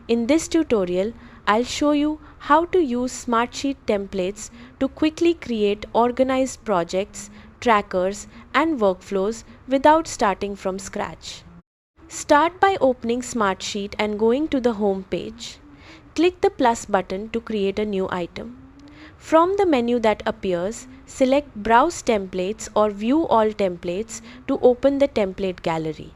In this tutorial, I'll show you how to use Smartsheet templates to quickly create organized projects, trackers, and workflows without starting from scratch. Start by opening Smartsheet and going to the home page. Click the plus button to create a new item. From the menu that appears, select Browse Templates or View All Templates to open the template gallery.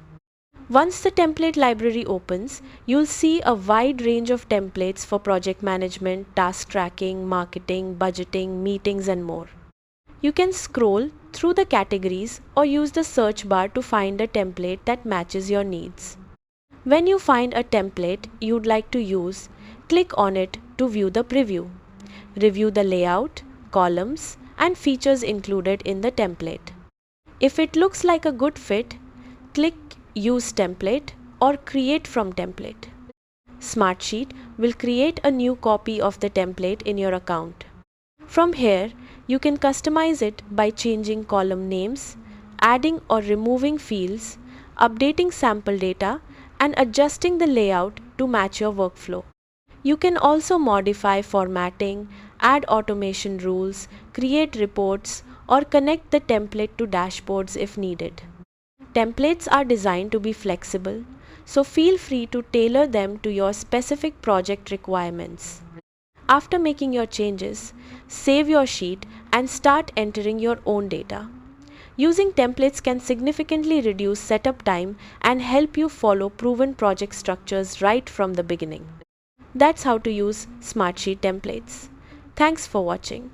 Once the template library opens, you'll see a wide range of templates for project management, task tracking, marketing, budgeting, meetings, and more. You can scroll through the categories or use the search bar to find a template that matches your needs. When you find a template you'd like to use, click on it to view the preview. Review the layout, columns, and features included in the template. If it looks like a good fit, click Use Template or Create from Template. Smartsheet will create a new copy of the template in your account. From here, you can customize it by changing column names, adding or removing fields, updating sample data, and adjusting the layout to match your workflow. You can also modify formatting, add automation rules, create reports, or connect the template to dashboards if needed. Templates are designed to be flexible, so feel free to tailor them to your specific project requirements. After making your changes, save your sheet and start entering your own data. Using templates can significantly reduce setup time and help you follow proven project structures right from the beginning. That's how to use Smartsheet templates. Thanks for watching.